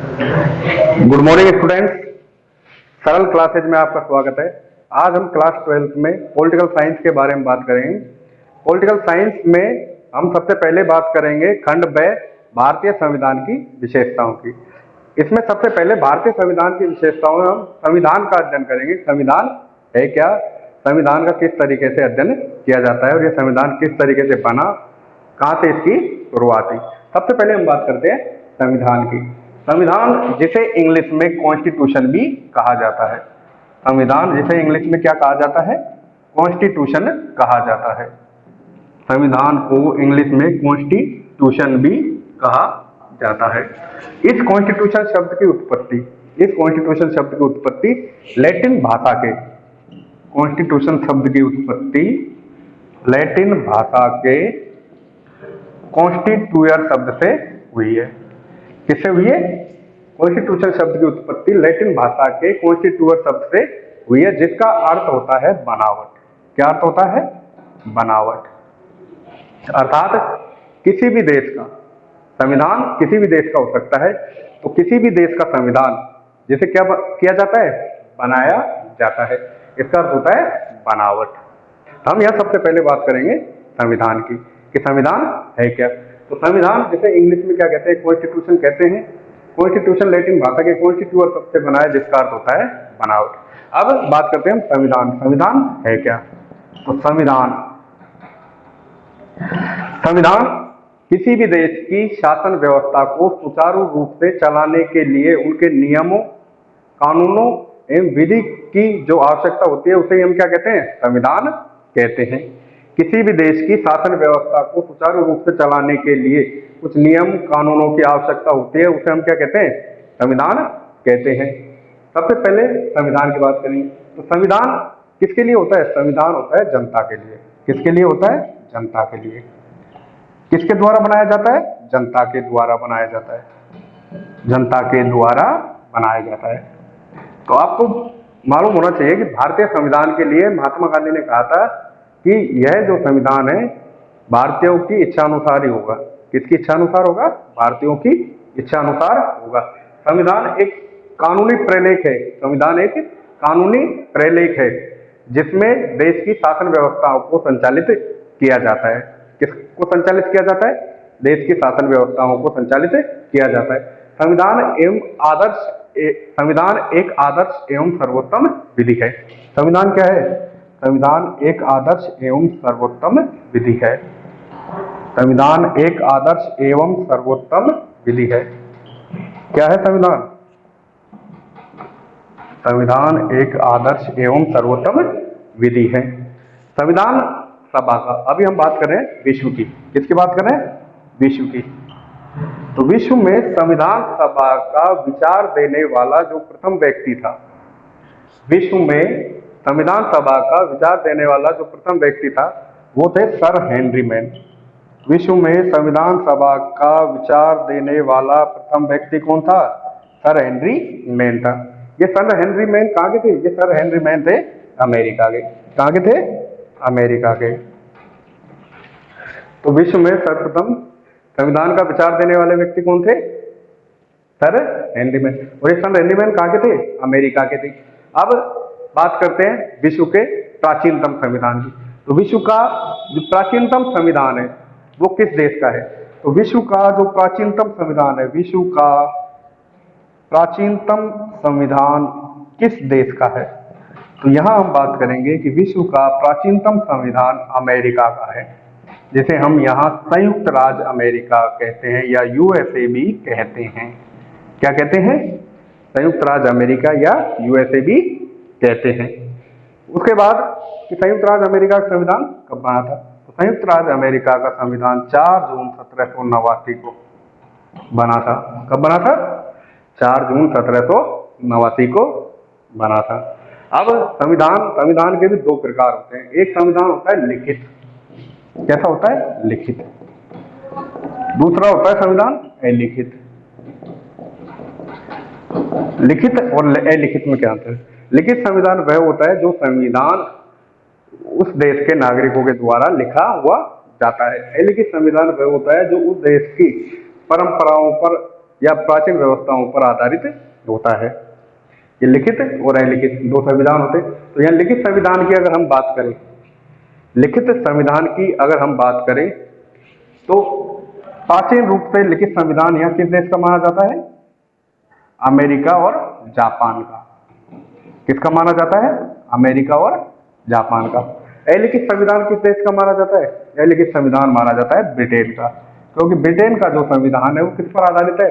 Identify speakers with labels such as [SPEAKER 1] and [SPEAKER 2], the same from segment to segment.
[SPEAKER 1] Good morning students. सरल classes में आपका स्वागत है। आज हम क्लास 12th में पॉलिटिकल साइंस के बारे में बात करेंगे। पॉलिटिकल साइंस में हम सबसे पहले बात करेंगे खंड ब भारतीय संविधान की विशेषताओं की। इसमें सबसे पहले भारतीय संविधान की विशेषताओं में हम संविधान का अध्ययन करेंगे। संविधान है क्या, संविधान का किस तरीके से अध्ययन किया जाता है और यह संविधान किस तरीके से बना, कहाँ से इसकी शुरुआत हुई। सबसे पहले हम बात करते हैं संविधान की। संविधान जिसे इंग्लिश में कॉन्स्टिट्यूशन भी कहा जाता है। संविधान जिसे इंग्लिश में क्या कहा जाता है, कॉन्स्टिट्यूशन कहा जाता है। संविधान को इंग्लिश में कॉन्स्टिट्यूशन भी कहा जाता है। इस कॉन्स्टिट्यूशन शब्द की उत्पत्ति लैटिन भाषा के कॉन्स्टिट्यूशन शब्द की उत्पत्ति लैटिन भाषा के कॉन्स्टिट्यूयर शब्द से हुई है। किससे हुई है? कॉन्स्टिट्यूशन शब्द की उत्पत्ति लैटिन भाषा के कॉन्स्टिट्यूयर शब्द से हुई है, जिसका अर्थ होता है बनावट। क्या अर्थ होता है? बनावट। अर्थात किसी भी देश का संविधान किसी भी देश का हो सकता है, तो किसी भी देश का संविधान जिसे क्या किया जाता है, बनाया जाता है। इसका अर्थ होता है बनावट। हम यह सबसे पहले बात करेंगे संविधान की कि संविधान है क्या। तो संविधान जिसे इंग्लिश में क्या कहते हैं, कॉन्स्टिट्यूशन कहते हैं। कॉन्स्टिट्यूशन लैटिन भाषा के कॉन्स्टिट्यूअर शब्द से बना है, जिसका अर्थ होता है बनावट। अब बात करते हैं हम संविधान है क्या। तो संविधान किसी भी देश की शासन व्यवस्था को सुचारू रूप से चलाने के लिए उनके नियमों, कानूनों एवं विधि की जो आवश्यकता होती है, उसे हम क्या कहते हैं, संविधान कहते हैं। किसी भी देश की शासन व्यवस्था को सुचारू रूप से चलाने के लिए कुछ नियम कानूनों की आवश्यकता होती है, उसे हम क्या कहते हैं, संविधान कहते हैं। सबसे पहले संविधान की बात करेंगे। तो संविधान किसके लिए होता है? संविधान होता है जनता के लिए। किसके लिए होता है? जनता के लिए। किसके द्वारा बनाया जाता है? जनता के द्वारा बनाया जाता है। जनता के द्वारा बनाया जाता है। तो आपको मालूम होना चाहिए कि भारतीय संविधान के लिए महात्मा गांधी ने कहा था कि यह जो संविधान है भारतीयों की इच्छा अनुसार ही होगा। किसकी इच्छा अनुसार होगा? भारतीयों की इच्छा अनुसार होगा। संविधान एक कानूनी प्रलेख है। संविधान एक कानूनी प्रलेख है जिसमें देश की शासन व्यवस्थाओं को संचालित किया जाता है। किसको संचालित किया जाता है? देश की शासन व्यवस्थाओं को संचालित किया जाता है। संविधान एक आदर्श एवं सर्वोत्तम विधि है। संविधान क्या है? संविधान एक आदर्श एवं सर्वोत्तम विधि है। संविधान एक आदर्श एवं सर्वोत्तम विधि है। क्या है संविधान? संविधान एक आदर्श एवं सर्वोत्तम विधि है। संविधान सभा का अभी हम बात कर रहे हैं विश्व की। किसकी बात कर रहे हैं? विश्व की। तो विश्व में संविधान सभा का विचार देने वाला जो प्रथम व्यक्ति था, विश्व में संविधान सभा का विचार देने वाला जो प्रथम व्यक्ति था, वो थे सर हेनरी मैन। विश्व में संविधान सभा का विचार देने वाला प्रथम व्यक्ति कौन था? सर हेनरी मैन था। ये सर हेनरी मैन कहाँ के थे? ये सर हेनरी मैन थे अमेरिका के। कहाँ के थे? अमेरिका के। तो विश्व में सर्वप्रथम संविधान का विचार देने वाले व्यक्ति कौन थे? Sir Henry man. और ये सर हेनरी मैन कहाँ के थे? अमेरिका के थे। अब बात करते हैं विश्व के प्राचीनतम संविधान की। तो विश्व का जो प्राचीनतम संविधान है वो किस देश का है? तो विश्व का जो प्राचीनतम संविधान है, विश्व का प्राचीनतम संविधान किस देश का है? तो यहां हम बात करेंगे कि विश्व का प्राचीनतम संविधान अमेरिका का है, जिसे हम यहाँ संयुक्त राज्य अमेरिका कहते हैं या यूएसए भी कहते हैं। क्या कहते हैं? संयुक्त राज्य अमेरिका या यूएसए भी कहते हैं। उसके बाद कि संयुक्त राज्य अमेरिका का संविधान कब बना था? तो संयुक्त राज्य अमेरिका का संविधान 4 जून 1789 को बना था। कब बना था? 4 जून 1789 को बना था। अब संविधान के भी दो प्रकार होते हैं। एक संविधान होता है लिखित। कैसा होता है? लिखित। दूसरा होता है संविधान अलिखित। लिखित और अलिखित में क्या अंतर है? लिखित संविधान वह होता है जो संविधान उस देश के नागरिकों के द्वारा लिखा हुआ जाता है। अलिखित संविधान वह होता है जो उस देश की परंपराओं पर या प्राचीन व्यवस्थाओं पर आधारित होता है। ये लिखित और अलिखित दो संविधान होते। तो यहाँ लिखित संविधान की अगर हम बात करें, लिखित संविधान की अगर हम बात करें तो प्राचीन रूप से लिखित संविधान यहाँ किस देश का माना जाता है? अमेरिका और जापान का। किसका माना जाता है? अमेरिका और जापान का। अलिखित संविधान किस देश का माना जाता है? अलिखित संविधान माना जाता है ब्रिटेन का, क्योंकि ब्रिटेन का जो संविधान है वो किस पर आधारित है?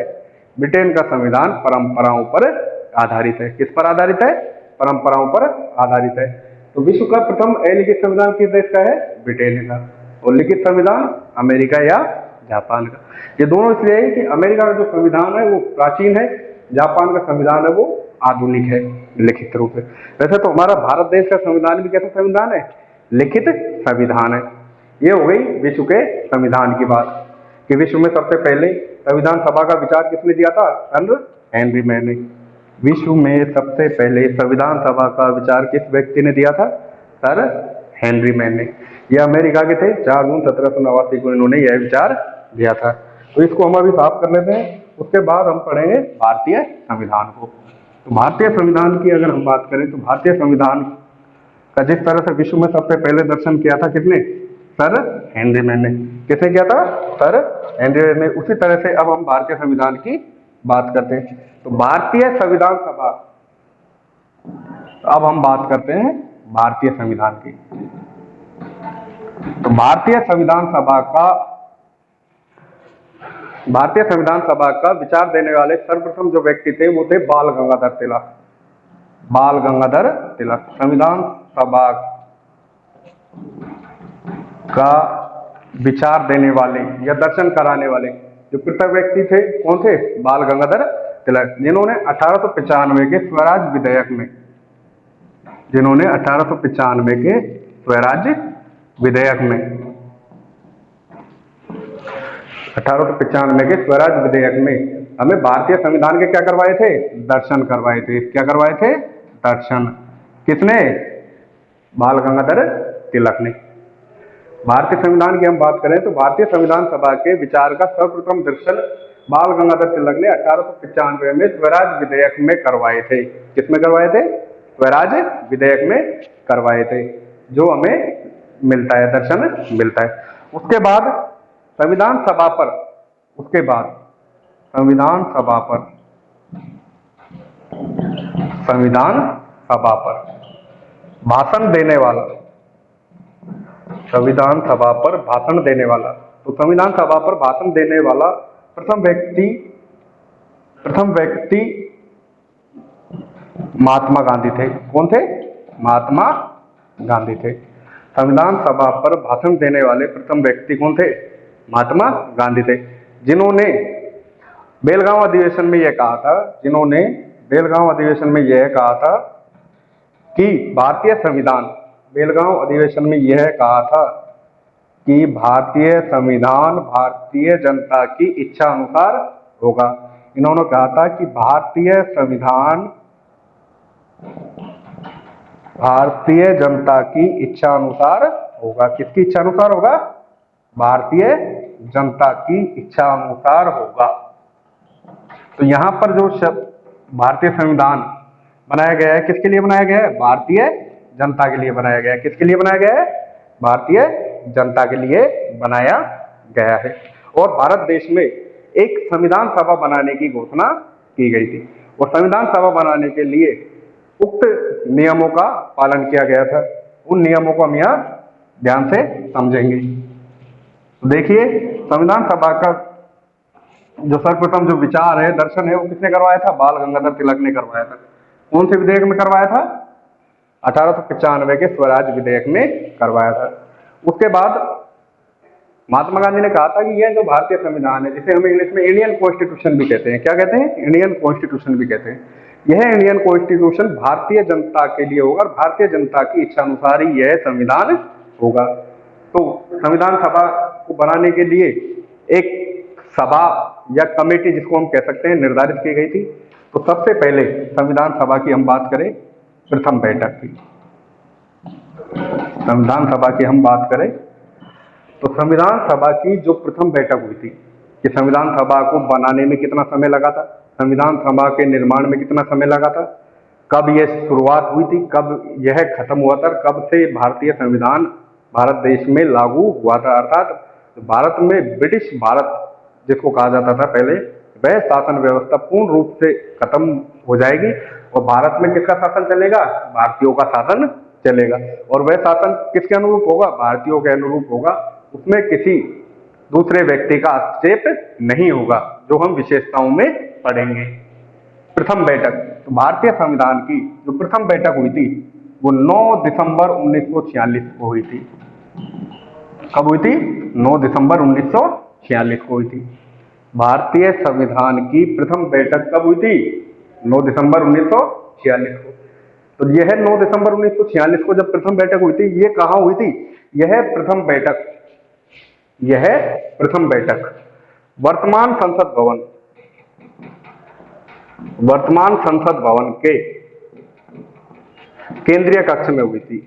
[SPEAKER 1] ब्रिटेन का संविधान परंपराओं पर आधारित है। किस पर आधारित है? परंपराओं पर आधारित है। तो विश्व का प्रथम अलिखित संविधान किस देश का है? ब्रिटेन का। और लिखित संविधान अमेरिका या जापान का। ये दोनों इसलिए है कि अमेरिका का जो संविधान है वो प्राचीन है, जापान का संविधान है वो आधुनिक है लिखित रूप से। वैसे तो हमारा भारत देश का संविधान भी कैसा संविधान है? लिखित संविधान है। ये हो गई विश्व के संविधान की बात कि विश्व में सबसे पहले संविधान सभा का विचार किसने दिया था? सर हेनरी मैन ने। विश्व में सबसे पहले संविधान सभा का विचार किस व्यक्ति ने दिया था? सर हेनरी मैन ने। ये अमेरिका के थे। 4 जून 1789 को इन्होंने यह विचार दिया था। तो इसको हम अभी साफ कर लेते हैं, उसके बाद हम पढ़ेंगे भारतीय संविधान को। तो भारतीय संविधान की अगर हम बात करें तो भारतीय संविधान का जिस तरह से विश्व में सबसे पहले दर्शन किया था किसने? सर हेनरी मैन ने। किसने किया था? सर हेनरी मैन ने। उसी तरह से अब हम भारतीय संविधान की बात करते हैं। तो भारतीय संविधान सभा, अब हम बात करते हैं भारतीय संविधान की। तो भारतीय संविधान सभा का विचार देने वाले सर्वप्रथम जो व्यक्ति थे वो थे बाल गंगाधर तिलक। बाल गंगाधर तिलक संविधान सभा का विचार देने वाले या दर्शन कराने वाले जो प्रथम व्यक्ति थे, कौन थे? बाल गंगाधर तिलक, जिन्होंने 1895 के स्वराज विधेयक में, जिन्होंने 1895 के स्वराज विधेयक में 1895 के स्वराज विधेयक में हमें भारतीय संविधान के क्या करवाए थे? दर्शन करवाए थे। क्या करवाए थे? दर्शन। किसने? बाल गंगाधर तिलक ने। भारतीय संविधान की हम बात करें तो भारतीय संविधान सभा के विचार का सर्वप्रथम दर्शन बाल गंगाधर तिलक ने 1895 में स्वराज विधेयक में करवाए थे। किसमें करवाए थे? स्वराज विधेयक में करवाए थे, जो हमें मिलता है, दर्शन मिलता है। उसके बाद संविधान सभा पर, उसके बाद संविधान सभा पर भाषण देने वाला, संविधान सभा पर भाषण देने वाला, तो संविधान सभा पर भाषण देने वाला प्रथम व्यक्ति महात्मा गांधी थे। कौन थे? महात्मा गांधी थे। संविधान सभा पर भाषण देने वाले प्रथम व्यक्ति कौन थे? महात्मा गांधी थे, जिन्होंने बेलगांव अधिवेशन में यह कहा था, कि भारतीय संविधान, बेलगांव अधिवेशन में यह कहा था कि भारतीय संविधान भारतीय जनता की इच्छा अनुसार होगा। इन्होंने कहा था कि भारतीय संविधान भारतीय जनता की इच्छा अनुसार होगा। किसकी इच्छा अनुसार होगा? भारतीय जनता की इच्छा अनुसार होगा। तो यहां पर जो शब्द भारतीय संविधान बनाया गया है, किसके लिए बनाया गया है? भारतीय जनता के लिए बनाया गया है। किसके लिए बनाया गया है? भारतीय जनता के लिए बनाया गया है। और भारत देश में एक संविधान सभा बनाने की घोषणा की गई थी, और संविधान सभा बनाने के लिए उक्त नियमों का पालन किया गया था। उन नियमों को हम यहाँ ध्यान से समझेंगे। तो देखिए, संविधान सभा का जो सर्वप्रथम जो विचार है, दर्शन है, वो किसने करवाया था? बाल गंगाधर तिलक ने करवाया था। कौन से विधेयक में करवाया था? 1895 के स्वराज विधेयक में करवाया था। उसके बाद महात्मा गांधी ने कहा था कि यह जो भारतीय संविधान है, जिसे हम इंग्लिश में इंडियन कॉन्स्टिट्यूशन भी कहते हैं, क्या कहते हैं? इंडियन कॉन्स्टिट्यूशन भी कहते हैं। यह इंडियन कॉन्स्टिट्यूशन भारतीय जनता के लिए होगा और भारतीय जनता की इच्छा अनुसार ही यह संविधान होगा। तो संविधान सभा को बनाने के लिए एक सभा या कमेटी, जिसको हम कह सकते हैं, निर्धारित की गई थी। तो सबसे पहले संविधान सभा की हम बात करें, प्रथम बैठक की, संविधान सभा की हम बात करें तो संविधान सभा की जो प्रथम बैठक हुई थी, कि संविधान सभा को बनाने में कितना समय लगा था, संविधान सभा के निर्माण में कितना समय लगा था, कब यह शुरुआत हुई थी, कब यह खत्म हुआ था, कब से भारतीय संविधान भारत देश में लागू हुआ था। अर्थात भारत में ब्रिटिश भारत जिसको कहा जाता था पहले, वह शासन व्यवस्था पूर्ण रूप से खत्म हो जाएगी और भारत में किसका शासन चलेगा, भारतीयों का शासन चलेगा। और वह शासन किसके अनुरूप होगा, भारतीयों के अनुरूप होगा। उसमें किसी दूसरे व्यक्ति का हस्तक्षेप नहीं होगा, जो हम विशेषताओं में पढ़ेंगे। प्रथम बैठक, तो भारतीय संविधान की जो प्रथम बैठक हुई थी वो 9 दिसंबर 1946 को हुई थी। कब हुई थी, 9 दिसंबर 1946 को हुई थी। भारतीय संविधान की प्रथम बैठक कब हुई थी, 9 दिसंबर 1946 को। तो यह 9 दिसंबर 1946 को जब प्रथम बैठक हुई थी, ये कहाँ हुई थी, यह प्रथम बैठक वर्तमान संसद भवन के केंद्रीय कक्ष में हुई थी।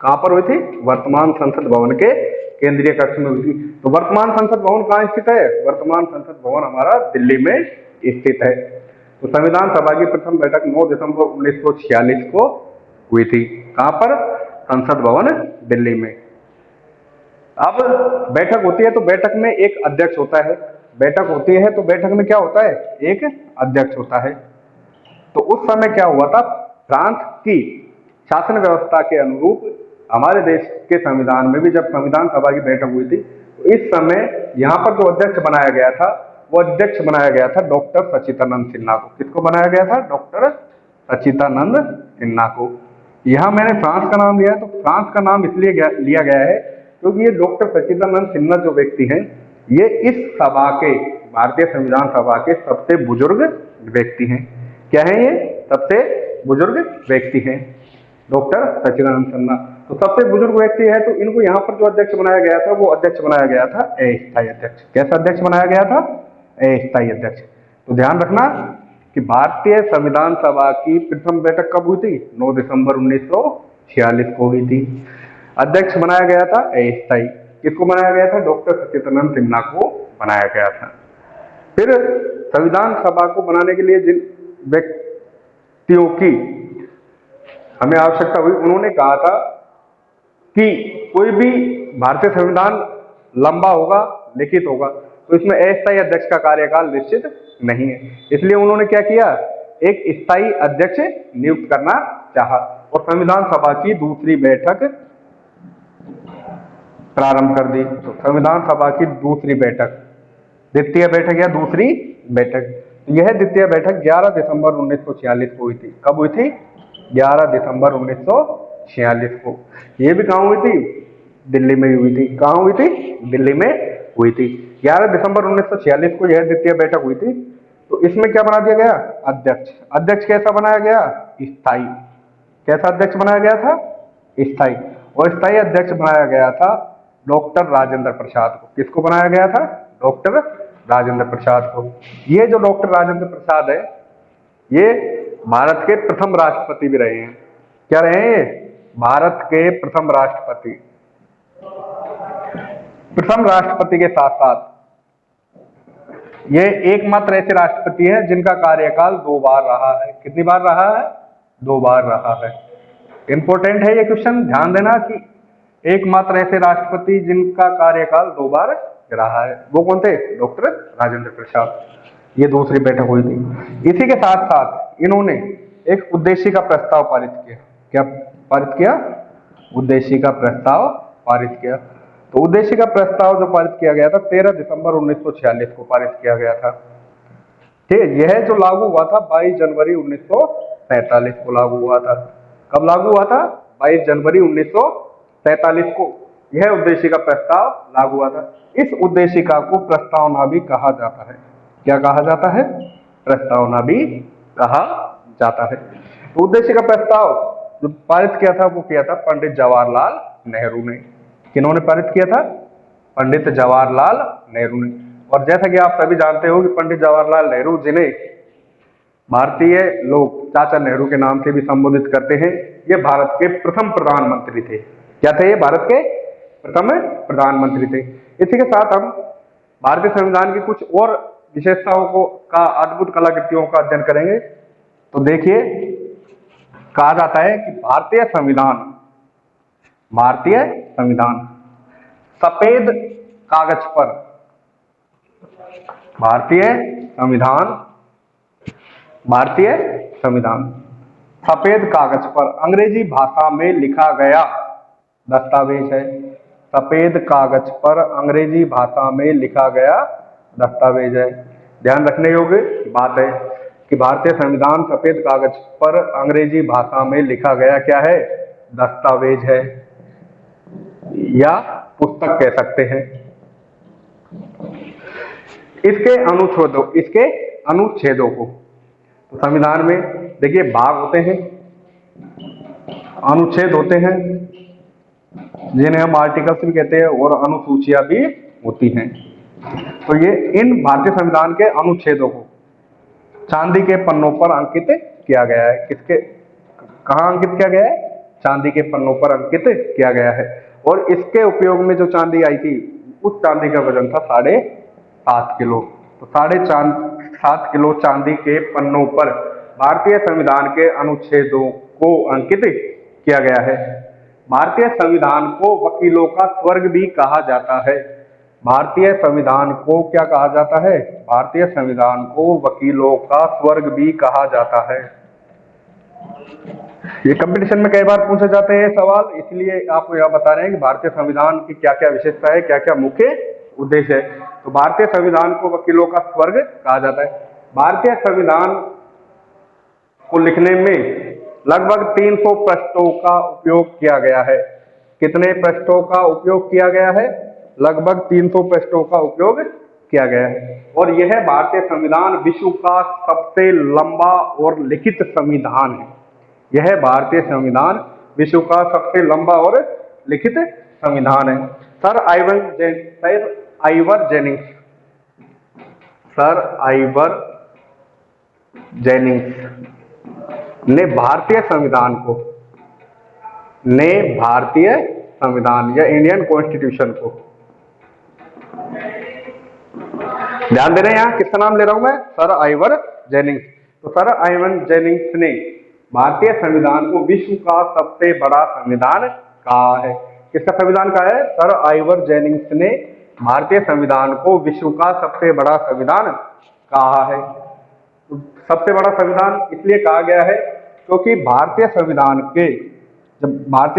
[SPEAKER 1] कहां पर हुई थी, वर्तमान संसद भवन के केंद्रीय कक्ष में हुई थी। तो वर्तमान संसद भवन कहां स्थित है, वर्तमान संसद भवन हमारा दिल्ली में स्थित है। तो संविधान सभा की प्रथम बैठक 9 दिसंबर 1946 को हुई थी। कहां पर, संसद भवन दिल्ली में। अब बैठक होती है तो बैठक में एक अध्यक्ष होता है, बैठक होती है तो बैठक में क्या होता है, एक अध्यक्ष होता है। तो उस समय क्या हुआ था, फ्रांस की शासन व्यवस्था के अनुरूप हमारे देश के संविधान में भी जब संविधान सभा की बैठक हुई थी, तो इस समय यहाँ पर जो अध्यक्ष बनाया गया था, वो अध्यक्ष बनाया गया था डॉक्टर सच्चिदानंद सिन्हा को। किसको बनाया गया था, डॉक्टर सच्चिदानंद सिन्हा को। यहाँ मैंने फ्रांस का नाम लिया है, तो फ्रांस का नाम इसलिए लिया गया है क्योंकि ये डॉक्टर सच्चिदानंद सिन्हा जो व्यक्ति हैं, ये इस सभा के, भारतीय संविधान सभा के सबसे बुजुर्ग व्यक्ति हैं। क्या है ये, सबसे बुजुर्ग व्यक्ति हैं डॉक्टर सच्चिदानंद सिन्हा। तो सबसे बुजुर्ग व्यक्ति है, तो इनको यहाँ पर जो अध्यक्ष बनाया गया था, वो अध्यक्ष बनाया गया था अस्थायी अध्यक्ष। कैसा अध्यक्ष बनाया गया था, अस्थायी अध्यक्ष। तो ध्यान रखना कि भारतीय संविधान सभा की प्रथम बैठक कब हुई थी, 9 दिसंबर 1946 को हुई थी। अध्यक्ष बनाया गया था अस्थायी। किसको बनाया गया था, डॉक्टर सच्चिदानंद सिन्हा को बनाया गया था। फिर संविधान सभा को बनाने के लिए जिन व्यक्तियों की हमें आवश्यकता हुई, उन्होंने कहा था कि कोई भी भारतीय संविधान लंबा होगा, लिखित होगा, तो इसमें अस्थायी अध्यक्ष का कार्यकाल निश्चित नहीं है। इसलिए उन्होंने क्या किया, एक स्थायी अध्यक्ष नियुक्त करना चाहा और संविधान सभा की दूसरी बैठक प्रारंभ कर दी। तो संविधान सभा की दूसरी बैठक, द्वितीय बैठक या दूसरी बैठक, यह द्वितीय बैठक 11 दिसंबर 1946 को हुई थी। कब हुई थी, 11 दिसंबर 1946 को। यह भी कहाँ हुई थी, दिल्ली में हुई थी। कहाँ हुई थी, दिल्ली में हुई थी। 11 दिसंबर 1946 को यह द्वितीय बैठक हुई थी। तो इसमें क्या बना दिया गया, अध्यक्ष। अध्यक्ष कैसा बनाया गया, स्थायी। कैसा अध्यक्ष बनाया गया था, स्थायी। और स्थायी अध्यक्ष बनाया गया था डॉक्टर राजेंद्र प्रसाद को। किसको बनाया गया था, डॉक्टर राजेंद्र प्रसाद को। ये जो डॉक्टर राजेंद्र प्रसाद है, ये भारत के प्रथम राष्ट्रपति भी रहे हैं। क्या रहे हैं, भारत के प्रथम राष्ट्रपति। प्रथम राष्ट्रपति के साथ साथ ये एकमात्र ऐसे राष्ट्रपति हैं जिनका कार्यकाल 2 बार रहा है। कितनी बार रहा है, 2 बार रहा है। इंपॉर्टेंट है ये क्वेश्चन, ध्यान देना कि एकमात्र ऐसे राष्ट्रपति जिनका कार्यकाल 2 बार रहा है, वो कौन थे, डॉक्टर राजेंद्र प्रसाद। ये दूसरी बैठक हुई थी। इसी के साथ साथ इन्होंने एक उद्देशिका प्रस्ताव पारित किया। क्या पारित किया, उद्देशिका प्रस्ताव पारित किया। तो उद्देशिका प्रस्ताव जो पारित किया गया था 13 दिसंबर 1946 को पारित किया गया था। ठीक है, यह जो लागू हुआ था 22 जनवरी 1947 को लागू हुआ था। कब लागू हुआ था, 22 जनवरी 1947 को यह उद्देशिका प्रस्ताव लागू हुआ था। इस उद्देशिका को प्रस्तावना भी कहा जाता है। क्या कहा जाता है, प्रस्तावना भी कहा जाता है। तो उद्देशिका प्रस्ताव जो पारित किया था वो किया था पंडित जवाहरलाल नेहरू ने। किन्होंने पारित किया था, पंडित जवाहरलाल नेहरू ने। और जैसा कि आप सभी जानते हो कि पंडित जवाहरलाल नेहरू, जिन्हें भारतीय लोग चाचा नेहरू के नाम से भी संबोधित करते हैं, ये भारत के प्रथम प्रधानमंत्री थे। क्या थे ये, भारत के प्रथम प्रधानमंत्री थे। इसी के साथ हम भारतीय संविधान की कुछ और विशेषताओं को का अद्भुत कलाकृतियों का अध्ययन करेंगे। तो देखिए, कहा जाता है कि भारतीय संविधान सफेद कागज पर, भारतीय संविधान सफेद कागज पर अंग्रेजी भाषा में लिखा गया दस्तावेज है। सफेद कागज पर अंग्रेजी भाषा में लिखा गया दस्तावेज है। ध्यान रखने योग्य बात है कि भारतीय संविधान सफेद कागज पर अंग्रेजी भाषा में लिखा गया क्या है? दस्तावेज है, या पुस्तक कह सकते हैं। इसके अनुच्छेदों को, तो संविधान में देखिए भाग होते हैं, अनुच्छेद होते हैं जिन्हें हम आर्टिकल्स भी कहते हैं, और अनुसूचियां भी होती हैं। तो ये इन भारतीय संविधान के अनुच्छेदों को चांदी के पन्नों पर अंकित किया गया है। कहाँ अंकित किया गया है? चांदी के पन्नों पर अंकित किया गया है। और इसके उपयोग में जो चांदी आई थी, उस चांदी का वजन था 7.5 किलो। तो 7.5 किलो चांदी के पन्नों पर भारतीय संविधान के अनुच्छेदों को अंकित किया गया है। भारतीय संविधान को वकीलों का स्वर्ग भी कहा जाता है। भारतीय संविधान को क्या कहा जाता है? भारतीय संविधान को वकीलों का स्वर्ग भी कहा जाता है। ये कंपटीशन में कई बार पूछे जाते हैं सवाल, इसलिए आपको यह बता रहे हैं कि भारतीय संविधान की क्या क्या विशेषता है, क्या क्या मुख्य उद्देश्य है। तो भारतीय संविधान को वकीलों का स्वर्ग कहा जाता है। भारतीय संविधान को लिखने में लगभग 300 पृष्ठों का उपयोग किया गया है। कितने पृष्ठों का उपयोग किया गया है? लगभग 300 पृष्ठों का उपयोग किया गया है। और यह भारतीय संविधान विश्व का सबसे लंबा और लिखित संविधान है। यह भारतीय संविधान विश्व का सबसे लंबा और लिखित संविधान है। सर आइवर जेनिंग्स ने भारतीय संविधान या इंडियन कॉन्स्टिट्यूशन को, ध्यान दे रहे हैं यहाँ किसका नाम ले रहा हूं मैं? Sir Ivor Jennings. तो सर आइवर जेनिंग्स ने भारतीय संविधान को विश्व का सबसे बड़ा संविधान कहा है। किसका संविधान कहा है? सर आइवर जेनिंग्स ने भारतीय संविधान को विश्व का सबसे बड़ा संविधान कहा है। तो सबसे बड़ा संविधान इसलिए कहा गया है क्योंकि भारतीय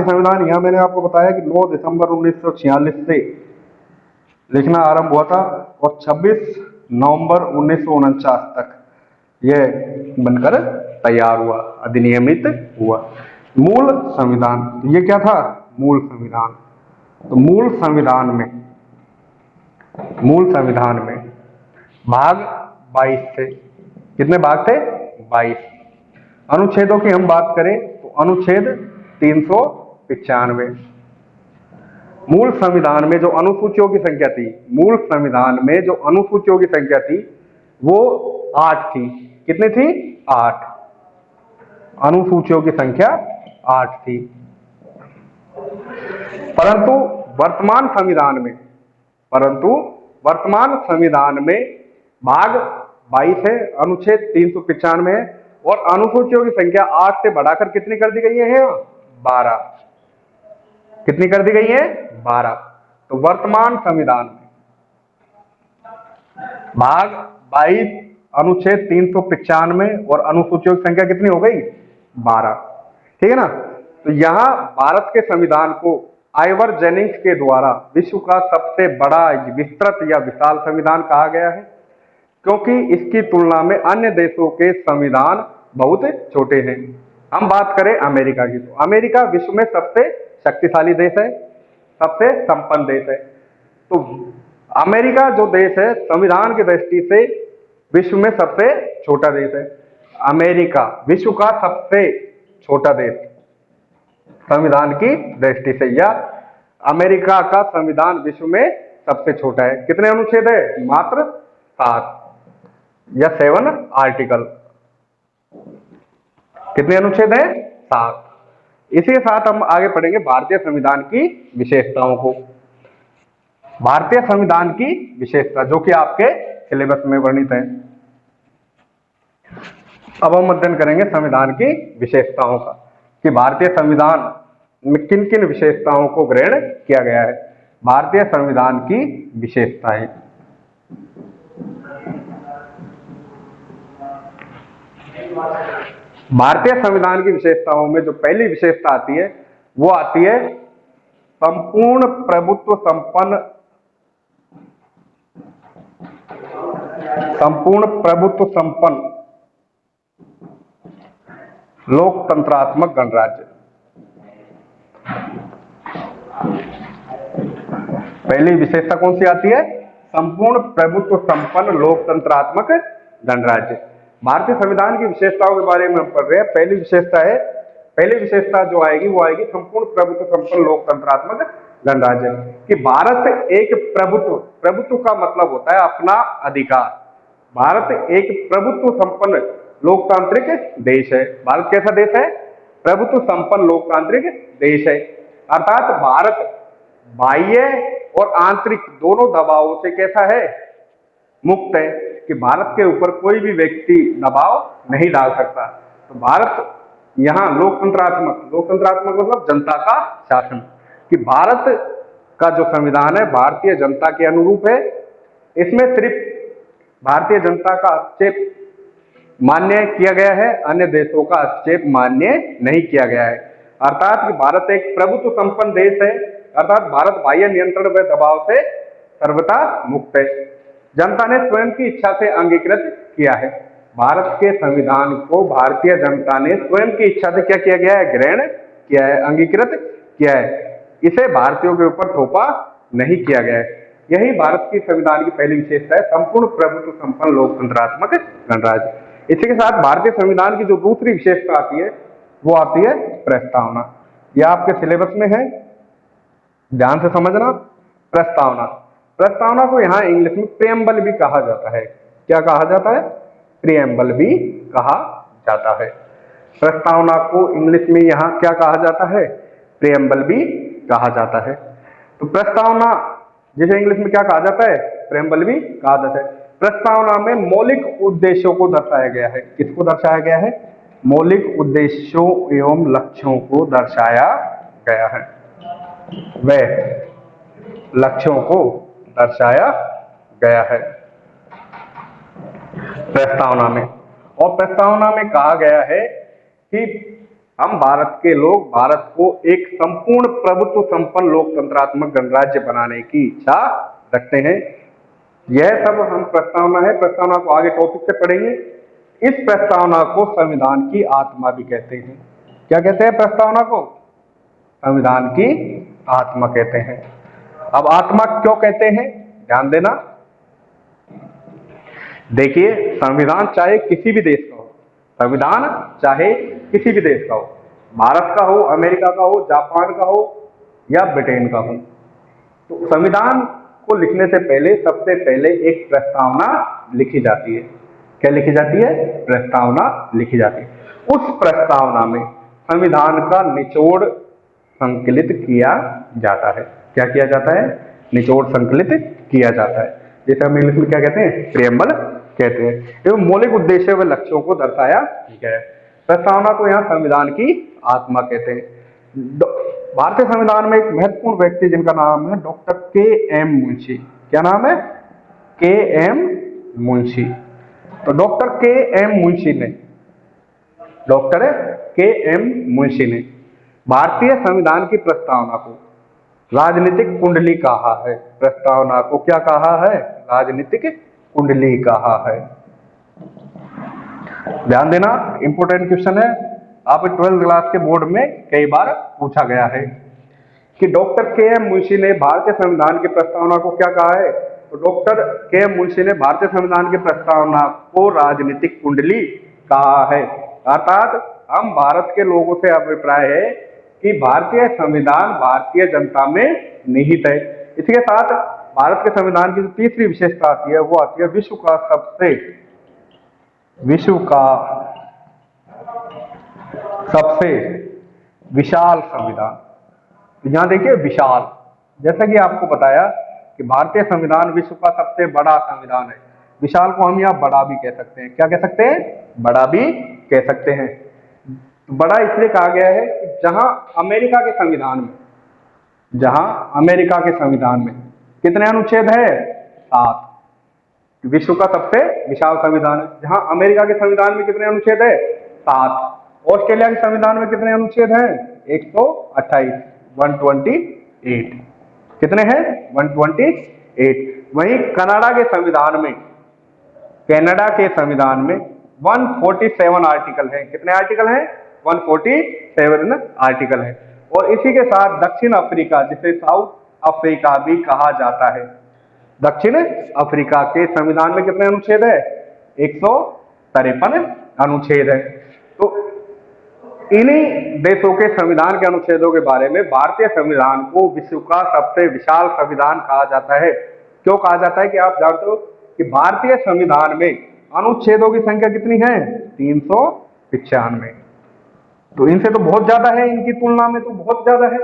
[SPEAKER 1] संविधान यहां मैंने आपको बताया कि 9 दिसंबर 1946 से लिखना आरंभ हुआ था और 26 नवंबर 1949 तक यह बनकर तैयार हुआ, अधिनियमित हुआ। मूल संविधान, ये क्या था? मूल संविधान। तो मूल संविधान में भाग 22 थे। कितने भाग थे? 22। अनुच्छेदों की हम बात करें तो अनुच्छेद 395। मूल संविधान में जो अनुसूचियों की संख्या थी, वो 8 थी। कितनी थी? 8। अनुसूचियों की संख्या 8 थी। परंतु वर्तमान संविधान में भाग 22 है, अनुच्छेद 395 है, और अनुसूचियों की संख्या 8 से बढ़ाकर कितनी कर दी गई है? 12। कितनी कर दी गई है? 12। तो वर्तमान संविधान में भाग 22 अनुच्छेद 395 और अनुसूचियों की संख्या कितनी हो गई? 12। ठीक है ना? तो यहां भारत के संविधान को आइवर जेनिंग्स के द्वारा विश्व का सबसे बड़ा विस्तृत या विशाल संविधान कहा गया है, क्योंकि इसकी तुलना में अन्य देशों के संविधान बहुत छोटे हैं। हम बात करें अमेरिका की, तो अमेरिका विश्व में सबसे शक्तिशाली देश है, सबसे संपन्न देश है। तो अमेरिका जो देश है, संविधान की दृष्टि से विश्व में सबसे छोटा देश है। अमेरिका विश्व का सबसे छोटा देश संविधान की दृष्टि से, या अमेरिका का संविधान विश्व में सबसे छोटा है। कितने अनुच्छेद है? मात्र 7 या 7 आर्टिकल। कितने अनुच्छेद है? 7। इसी के साथ हम आगे पढ़ेंगे भारतीय संविधान की विशेषताओं को। भारतीय संविधान की विशेषता, जो कि आपके सिलेबस में वर्णित है। अब हम अध्ययन करेंगे संविधान की विशेषताओं का, कि भारतीय संविधान में किन किन विशेषताओं को ग्रहण किया गया है। भारतीय संविधान की विशेषताएं। भारतीय संविधान की विशेषताओं में जो पहली विशेषता आती है वो आती है संपूर्ण प्रभुत्व संपन्न लोकतंत्रात्मक गणराज्य। पहली विशेषता कौन सी आती है? संपूर्ण प्रभुत्व संपन्न लोकतंत्रात्मक गणराज्य। भारतीय संविधान की विशेषताओं के बारे में हम पढ़ रहे हैं। पहली विशेषता जो आएगी वो आएगी संपूर्ण प्रभुत्व संपन्न लोकतंत्रात्मक गणराज्य। कि भारत एक प्रभुत्व का मतलब होता है अपना अधिकार। भारत एक प्रभुत्व संपन्न लोकतांत्रिक देश है। भारत कैसा देश है? प्रभुत्व संपन्न लोकतांत्रिक देश है। अर्थात भारत बाह्य और आंतरिक दोनों दबावों से कैसा है? मुक्त है। कि भारत के ऊपर कोई भी व्यक्ति दबाव नहीं डाल सकता। तो भारत यहाँ लोकतंत्रात्मक मतलब जनता का शासन। कि भारत का जो संविधान है भारतीय जनता के अनुरूप है। इसमें सिर्फ भारतीय जनता का हस्तक्षेप मान्य किया गया है, अन्य देशों का हस्तक्षेप मान्य नहीं किया गया है। अर्थात कि भारत एक प्रभुत्व संपन्न देश है। अर्थात भारत बाह्य नियंत्रण व दबाव से सर्वथा मुक्त है। जनता ने स्वयं की इच्छा से अंगीकृत किया है। भारत के संविधान को भारतीय जनता ने स्वयं की इच्छा से क्या किया गया है? ग्रहण किया है, अंगीकृत किया है। इसे भारतीयों के ऊपर थोपा नहीं किया गया है। यही भारत की संविधान की पहली विशेषता है, संपूर्ण प्रभुत्व संपन्न लोकतंत्रात्मक गणराज्य। इसी के साथ भारतीय संविधान की जो दूसरी विशेषता आती है वो आती है प्रस्तावना। यह आपके सिलेबस में है, ध्यान से समझना। प्रस्तावना को यहाँ इंग्लिश में प्रीएम्बल भी कहा जाता है। क्या कहा जाता है? प्रीएम्बल भी कहा जाता है। प्रस्तावना को इंग्लिश में यहाँ क्या कहा जाता है? प्रीएम्बल भी कहा जाता है। तो प्रस्तावना जिसे इंग्लिश में क्या कहा जाता है? प्रीएम्बल भी कहा जाता है। प्रस्तावना में मौलिक उद्देश्यों को दर्शाया गया है। किसको दर्शाया गया है? मौलिक उद्देश्यों एवं लक्ष्यों को दर्शाया गया है। वह लक्ष्यों को दर्शाया गया है प्रस्तावना में। और प्रस्तावना में कहा गया है कि हम भारत के लोग भारत को एक संपूर्ण प्रभुत्व संपन्न लोकतंत्रात्मक गणराज्य बनाने की इच्छा रखते हैं। यह सब हम प्रस्तावना है। प्रस्तावना को आगे टॉपिक से पढ़ेंगे। इस प्रस्तावना को संविधान की आत्मा भी कहते हैं। क्या कहते हैं प्रस्तावना को? संविधान की आत्मा कहते हैं। अब आत्मा क्यों कहते हैं, ध्यान देना। देखिए, संविधान चाहे किसी भी देश का हो, संविधान चाहे किसी भी देश का हो, भारत का हो, अमेरिका का हो, जापान का हो या ब्रिटेन का हो, तो संविधान को लिखने से पहले सबसे पहले एक प्रस्तावना लिखी जाती है। क्या लिखी जाती है? प्रस्तावना लिखी जाती है। उस प्रस्तावना में संविधान का निचोड़ संकलित किया जाता है। क्या किया जाता है? निचोड़ संकलित किया जाता है, जिसे हम इंग्लिश में क्या कहते हैं? प्रीएम्बल कहते हैं। एवं मौलिक उद्देश्य व लक्ष्यों को दर्शाया गया है। प्रस्तावना को यहाँ संविधान की आत्मा कहते हैं। भारतीय संविधान में एक महत्वपूर्ण व्यक्ति जिनका नाम है डॉक्टर के.एम. मुंशी। क्या नाम है? के.एम. मुंशी। तो डॉक्टर के.एम. मुंशी ने भारतीय संविधान की प्रस्तावना को राजनीतिक कुंडली कहा है। प्रस्तावना को क्या कहा है? राजनीतिक कुंडली कहा है। ध्यान देना, इंपोर्टेंट क्वेश्चन है। आप 12th क्लास के बोर्ड में कई बार पूछा गया है कि डॉक्टर के.एम. मुंशी ने भारतीय संविधान की प्रस्तावना को क्या कहा है? तो डॉक्टर के.एम. मुंशी ने भारतीय संविधान की प्रस्तावना को राजनीतिक कुंडली कहा है। अर्थात हम भारत के लोगों से अभिप्राय है कि भारतीय संविधान भारतीय जनता में निहित है। इसके साथ भारत के संविधान की जो तीसरी विशेषता आती है वो आती है विश्व का सबसे विशाल संविधान। तो यहां देखिए विशाल, जैसा कि आपको बताया कि भारतीय संविधान विश्व का सबसे बड़ा संविधान है। विशाल को हम यहाँ बड़ा भी कह सकते हैं। क्या कह सकते हैं? बड़ा भी कह सकते हैं। तो बड़ा इसलिए कहा गया है कि जहां अमेरिका के संविधान में कितने अनुच्छेद है? 7। विश्व का सबसे विशाल संविधान है। जहां अमेरिका के संविधान में कितने अनुच्छेद है? 7। ऑस्ट्रेलिया के संविधान में कितने अनुच्छेद हैं? 128, 128। कितने हैं? 128। वहीं कनाडा के संविधान में 147 आर्टिकल हैं। कितने आर्टिकल हैं? 147 आर्टिकल हैं। और इसी के साथ दक्षिण अफ्रीका, जिसे साउथ अफ्रीका भी कहा जाता है, दक्षिण अफ्रीका के संविधान में कितने अनुच्छेद है? 153 अनुच्छेद है। तो इन्हीं देशों के संविधान के अनुच्छेदों के बारे में भारतीय संविधान को विश्व का सबसे विशाल संविधान कहा जाता है। क्यों कहा जाता है? कि आप जानते हो कि भारतीय संविधान में अनुच्छेदों की संख्या कितनी है? 395। तो इनसे तो बहुत ज्यादा है, इनकी तुलना में तो बहुत ज्यादा है।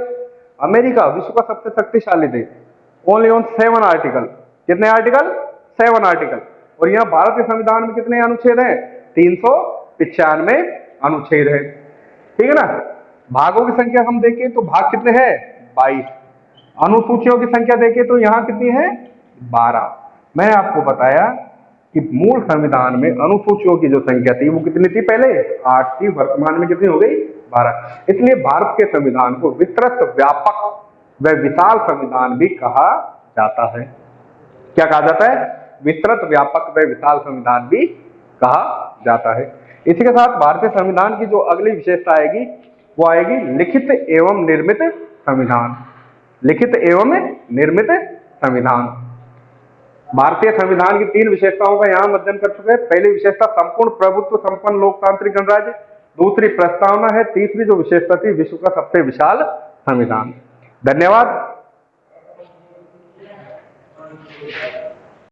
[SPEAKER 1] अमेरिका विश्व का सबसे शक्तिशाली देश, ओनली ऑन 7 आर्टिकल। कितने आर्टिकल? 7 आर्टिकल। और यहाँ भारत के संविधान में कितने अनुच्छेद हैं? 395 अनुच्छेद है। ठीक है ना। भागों की संख्या हम देखें तो भाग कितने हैं? 22। अनुसूचियों की संख्या देखें तो यहाँ कितनी है? 12। मैं आपको बताया कि मूल संविधान में अनुसूचियों की जो संख्या थी वो कितनी थी? पहले 8 थी, वर्तमान में कितनी हो गई? 12। इसलिए भारत के संविधान को विस्तृत, व्यापक व विशाल संविधान भी कहा जाता है। क्या कहा जाता है? विस्तृत, व्यापक व विशाल संविधान भी कहा जाता है। इसी के साथ भारतीय संविधान की जो अगली विशेषता आएगी वो आएगी लिखित एवं निर्मित संविधान। लिखित एवं निर्मित संविधान। भारतीय संविधान की 3 विशेषताओं का यहां अध्ययन कर चुके हैं। पहली विशेषता संपूर्ण प्रभुत्व संपन्न लोकतांत्रिक गणराज्य, दूसरी प्रस्तावना है, तीसरी जो विशेषता थी विश्व का सबसे विशाल संविधान। धन्यवाद।